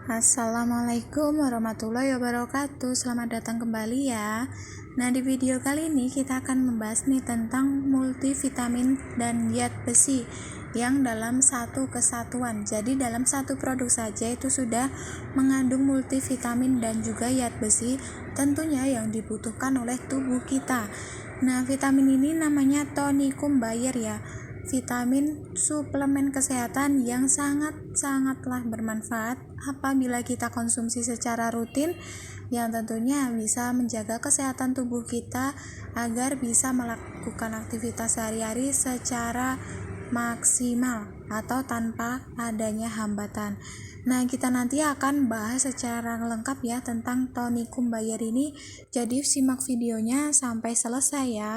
Assalamualaikum warahmatullahi wabarakatuh. Selamat datang kembali ya. Nah, di video kali ini kita akan membahas nih tentang multivitamin dan zat besi yang dalam satu kesatuan. Jadi dalam satu produk saja itu sudah mengandung multivitamin dan juga zat besi tentunya yang dibutuhkan oleh tubuh kita. Nah, vitamin ini namanya tonikum bayer ya. Vitamin suplemen kesehatan yang sangatlah bermanfaat apabila kita konsumsi secara rutin, yang tentunya bisa menjaga kesehatan tubuh kita agar bisa melakukan aktivitas sehari-hari secara maksimal atau tanpa adanya hambatan. Nah, kita nanti akan bahas secara lengkap ya tentang tonikum bayer ini. Jadi simak videonya sampai selesai ya.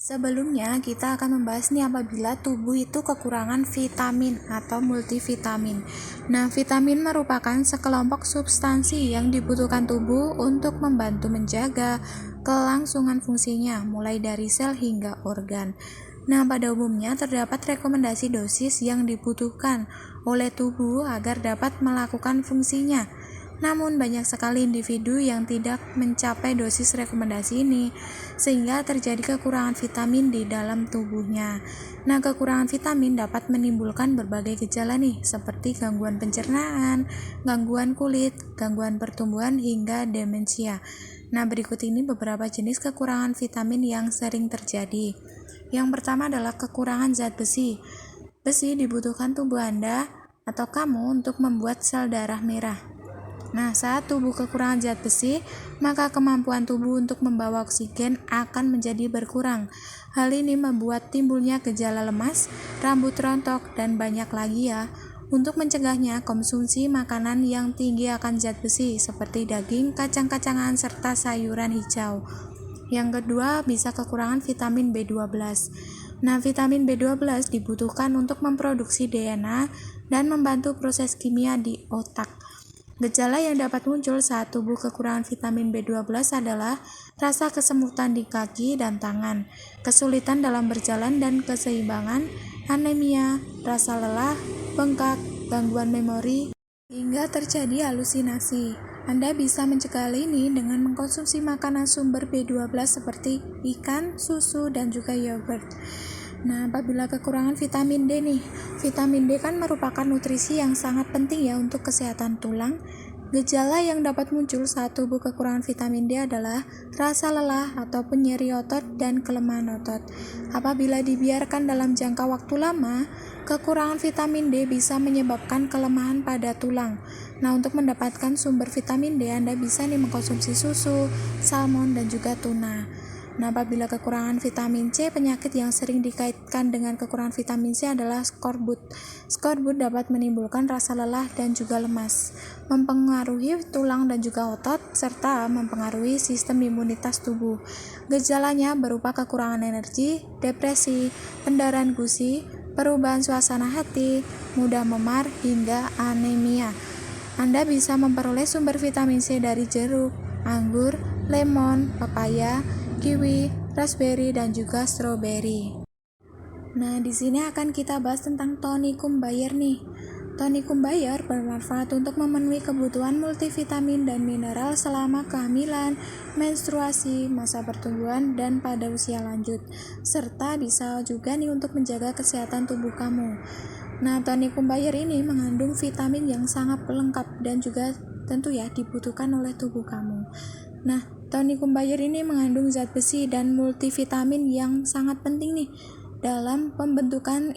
Sebelumnya kita akan membahas nih apabila tubuh itu kekurangan vitamin atau multivitamin. Nah, vitamin merupakan sekelompok substansi yang dibutuhkan tubuh untuk membantu menjaga kelangsungan fungsinya, mulai dari sel hingga organ. Nah, pada umumnya terdapat rekomendasi dosis yang dibutuhkan oleh tubuh agar dapat melakukan fungsinya. Namun banyak sekali individu yang tidak mencapai dosis rekomendasi ini, sehingga terjadi kekurangan vitamin di dalam tubuhnya. Nah, kekurangan vitamin dapat menimbulkan berbagai gejala nih, seperti gangguan pencernaan, gangguan kulit, gangguan pertumbuhan, hingga demensia. Nah, berikut ini beberapa jenis kekurangan vitamin yang sering terjadi. Yang pertama adalah kekurangan zat besi. Besi dibutuhkan tubuh Anda atau kamu untuk membuat sel darah merah. Nah, saat tubuh kekurangan zat besi, maka kemampuan tubuh untuk membawa oksigen akan menjadi berkurang. Hal ini membuat timbulnya gejala lemas, rambut rontok, dan banyak lagi ya. Untuk mencegahnya, konsumsi makanan yang tinggi akan zat besi seperti daging, kacang-kacangan, serta sayuran hijau. Yang kedua, bisa kekurangan vitamin B12. Nah, vitamin B12 dibutuhkan untuk memproduksi DNA dan membantu proses kimia di otak. Gejala yang dapat muncul saat tubuh kekurangan vitamin B12 adalah rasa kesemutan di kaki dan tangan, kesulitan dalam berjalan dan keseimbangan, anemia, rasa lelah, bengkak, gangguan memori, hingga terjadi halusinasi. Anda bisa mencegah hal ini dengan mengkonsumsi makanan sumber B12 seperti ikan, susu, dan juga yogurt. Nah, apabila kekurangan vitamin D nih, vitamin D kan merupakan nutrisi yang sangat penting ya untuk kesehatan tulang. Gejala yang dapat muncul saat tubuh kekurangan vitamin D adalah rasa lelah ataupun nyeri otot dan kelemahan otot. Apabila dibiarkan dalam jangka waktu lama, kekurangan vitamin D bisa menyebabkan kelemahan pada tulang. Nah, untuk mendapatkan sumber vitamin D, Anda bisa nih mengkonsumsi susu, salmon, dan juga tuna. Nah, apabila kekurangan vitamin C, penyakit yang sering dikaitkan dengan kekurangan vitamin C adalah skorbut. Skorbut dapat menimbulkan rasa lelah dan juga lemas, mempengaruhi tulang dan juga otot, serta mempengaruhi sistem imunitas tubuh. Gejalanya berupa kekurangan energi, depresi, pendarahan gusi, perubahan suasana hati, mudah memar, hingga anemia. Anda bisa memperoleh sumber vitamin C dari jeruk, anggur, lemon, pepaya, kiwi, raspberry, dan juga stroberi. Nah, di sini akan kita bahas tentang tonikum bayer nih. Tonikum bayer bermanfaat untuk memenuhi kebutuhan multivitamin dan mineral selama kehamilan, menstruasi, masa pertumbuhan, dan pada usia lanjut. Serta bisa juga nih untuk menjaga kesehatan tubuh kamu. Nah, tonikum bayer ini mengandung vitamin yang sangat lengkap dan juga tentu ya dibutuhkan oleh tubuh kamu. Nah, tonikum bayer ini mengandung zat besi dan multivitamin yang sangat penting nih dalam pembentukan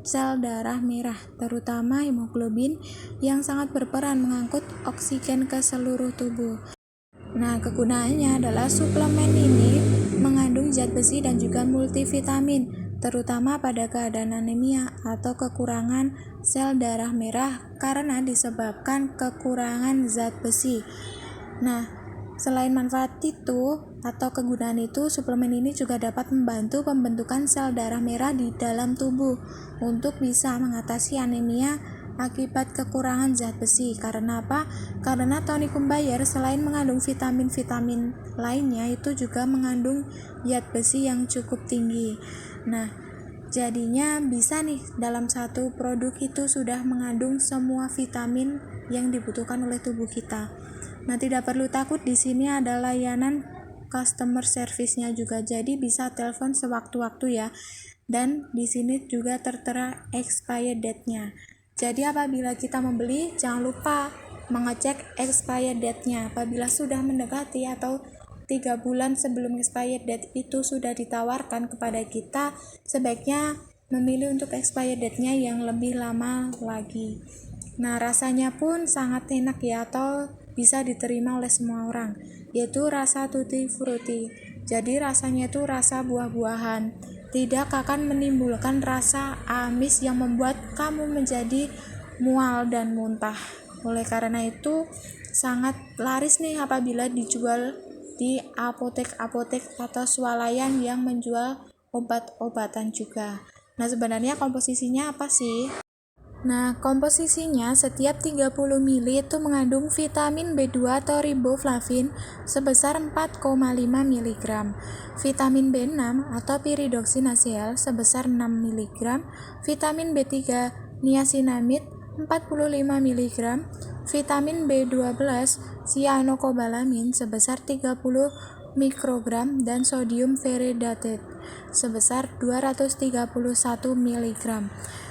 sel darah merah, terutama hemoglobin yang sangat berperan mengangkut oksigen ke seluruh tubuh. Nah, kegunaannya adalah suplemen ini mengandung zat besi dan juga multivitamin, terutama pada keadaan anemia atau kekurangan sel darah merah karena disebabkan kekurangan zat besi. Nah, selain manfaat itu, atau kegunaan itu, suplemen ini juga dapat membantu pembentukan sel darah merah di dalam tubuh untuk bisa mengatasi anemia akibat kekurangan zat besi. Karena apa? Karena tonikum Bayer selain mengandung vitamin-vitamin lainnya, itu juga mengandung zat besi yang cukup tinggi. Nah, jadinya bisa nih dalam satu produk itu sudah mengandung semua vitamin yang dibutuhkan oleh tubuh kita. Nah, tidak perlu takut, di sini ada layanan customer service-nya juga, jadi bisa telepon sewaktu-waktu ya. Dan di sini juga tertera expired date-nya. Jadi apabila kita membeli, jangan lupa mengecek expired date-nya. Apabila sudah mendekati atau 3 bulan sebelum expired date itu sudah ditawarkan kepada kita, sebaiknya memilih untuk expired date-nya yang lebih lama lagi. Nah, rasanya pun sangat enak ya, atau bisa diterima oleh semua orang, yaitu rasa tutti frutti. Jadi rasanya itu rasa buah-buahan, tidak akan menimbulkan rasa amis yang membuat kamu menjadi mual dan muntah. Oleh karena itu sangat laris nih apabila dijual di apotek-apotek atau swalayan yang menjual obat-obatan juga. Nah, sebenarnya komposisinya apa sih? Nah, komposisinya setiap 30 ml itu mengandung vitamin B2 atau riboflavin sebesar 4,5 mg, vitamin B6 atau pyridoxine sebesar 6 mg, vitamin B3 niacinamide 45 mg, vitamin B12 cyanocobalamin sebesar 30 mikrogram, dan sodium ferritate sebesar 231 mg.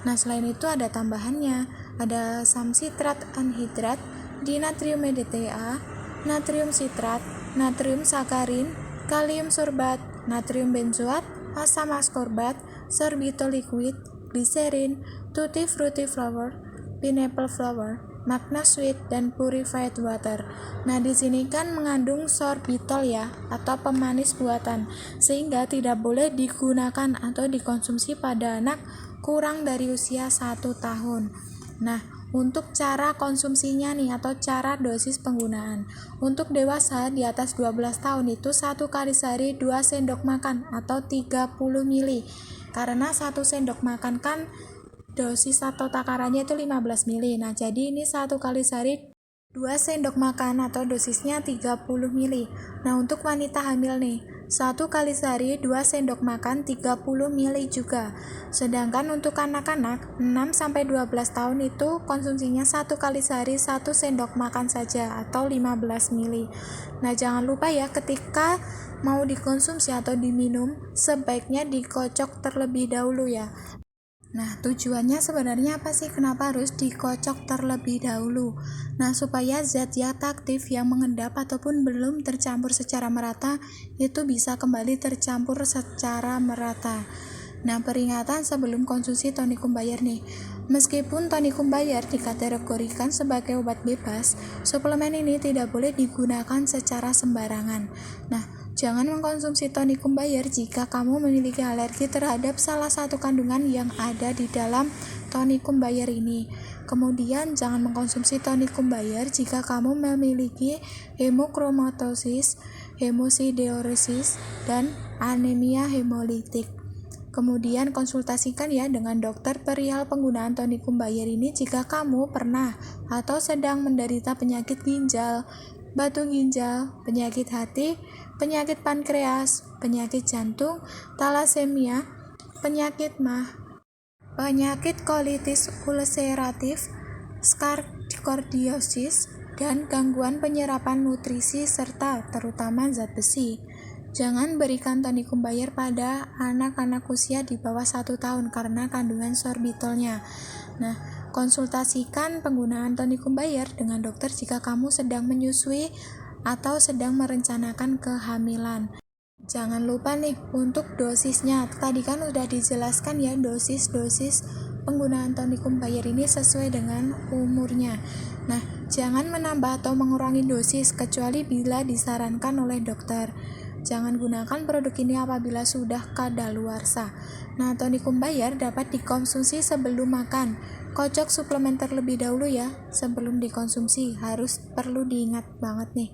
Nah, selain itu ada tambahannya, ada samsitrat anhidrat, dinatrium EDTA, natrium sitrat, natrium sakarin, kalium sorbat, natrium benzoat, asam askorbat, sorbitol liquid, gliserin, tutti frutti flower, pineapple flower, magna sweet, dan purified water. Nah, di sini kan mengandung sorbitol ya, atau pemanis buatan, sehingga tidak boleh digunakan atau dikonsumsi pada anak kurang dari usia 1 tahun. Nah, untuk cara konsumsinya nih, atau cara dosis penggunaan. Untuk dewasa di atas 12 tahun itu 1 kali sehari 2 sendok makan atau 30 ml. Karena 1 sendok makan kan dosis atau takarannya itu 15 ml. Nah, jadi ini 1 kali sehari 2 sendok makan atau dosisnya 30 ml. Nah, untuk wanita hamil nih, 1 kali sehari 2 sendok makan 30 ml juga. Sedangkan untuk anak-anak 6-12 tahun itu konsumsinya 1 kali sehari 1 sendok makan saja atau 15 ml. Nah, jangan lupa ya, ketika mau dikonsumsi atau diminum sebaiknya dikocok terlebih dahulu ya. Nah, tujuannya sebenarnya apa sih? Kenapa harus dikocok terlebih dahulu? Nah, supaya zat-zat aktif yang mengendap ataupun belum tercampur secara merata itu bisa kembali tercampur secara merata. Nah, peringatan sebelum konsumsi tonikum Bayer nih. Meskipun tonikum Bayer dikategorikan sebagai obat bebas, suplemen ini tidak boleh digunakan secara sembarangan. Nah, jangan mengkonsumsi tonikum Bayer jika kamu memiliki alergi terhadap salah satu kandungan yang ada di dalam tonikum Bayer ini. Kemudian jangan mengkonsumsi tonikum Bayer jika kamu memiliki hemochromatosis, hemosiderosis, dan anemia hemolitik. Kemudian konsultasikan ya dengan dokter perihal penggunaan tonikum Bayer ini jika kamu pernah atau sedang menderita penyakit ginjal, batu ginjal, penyakit hati, penyakit pankreas, penyakit jantung, talasemia, penyakit MAH, penyakit kolitis ulceratif, skardiosis, dan gangguan penyerapan nutrisi serta terutama zat besi. Jangan berikan tonikum Bayer pada anak-anak usia di bawah 1 tahun karena kandungan sorbitolnya. Nah, konsultasikan penggunaan tonikum Bayer dengan dokter jika kamu sedang menyusui atau sedang merencanakan kehamilan. Jangan lupa nih untuk dosisnya. Tadi kan udah dijelaskan ya dosis-dosis penggunaan tonikum Bayer ini sesuai dengan umurnya. Nah, jangan menambah atau mengurangi dosis kecuali bila disarankan oleh dokter. Jangan gunakan produk ini apabila sudah kadaluarsa. Nah, tonikum bayar dapat dikonsumsi sebelum makan. Kocok suplemen terlebih dahulu ya sebelum dikonsumsi, perlu diingat banget nih.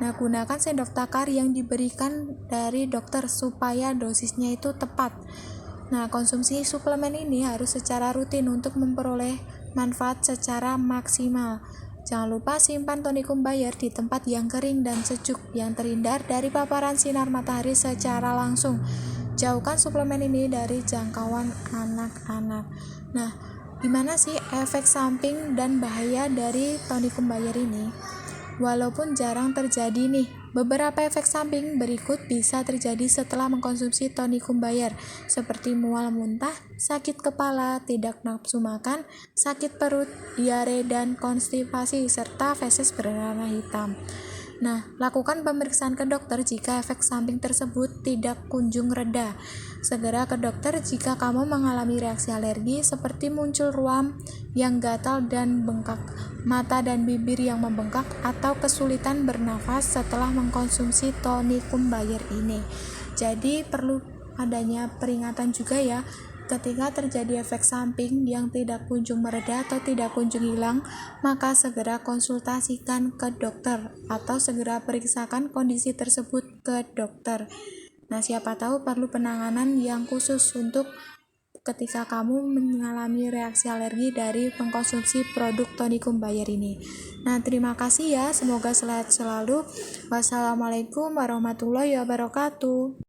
Nah, gunakan sendok takar yang diberikan dari dokter supaya dosisnya itu tepat. Nah, konsumsi suplemen ini harus secara rutin untuk memperoleh manfaat secara maksimal. Jangan lupa simpan tonikum bayar di tempat yang kering dan sejuk, yang terhindar dari paparan sinar matahari secara langsung. Jauhkan suplemen ini dari jangkauan anak-anak. Nah, gimana sih efek samping dan bahaya dari tonikum bayar ini? Walaupun jarang terjadi nih, beberapa efek samping berikut bisa terjadi setelah mengkonsumsi tonikum bayar, seperti mual muntah, sakit kepala, tidak nafsu makan, sakit perut, diare, dan konstipasi, serta feses berwarna hitam. Nah, lakukan pemeriksaan ke dokter jika efek samping tersebut tidak kunjung reda. Segera ke dokter jika kamu mengalami reaksi alergi seperti muncul ruam yang gatal dan bengkak, mata dan bibir yang membengkak, atau kesulitan bernafas setelah mengkonsumsi tonikum bayar ini. Jadi perlu adanya peringatan juga ya, ketika terjadi efek samping yang tidak kunjung mereda atau tidak kunjung hilang, maka segera konsultasikan ke dokter atau segera periksakan kondisi tersebut ke dokter. Nah, siapa tahu perlu penanganan yang khusus untuk ketika kamu mengalami reaksi alergi dari mengkonsumsi produk tonikum bayar ini. Nah, terima kasih ya, semoga sehat selalu. Wassalamualaikum warahmatullahi wabarakatuh.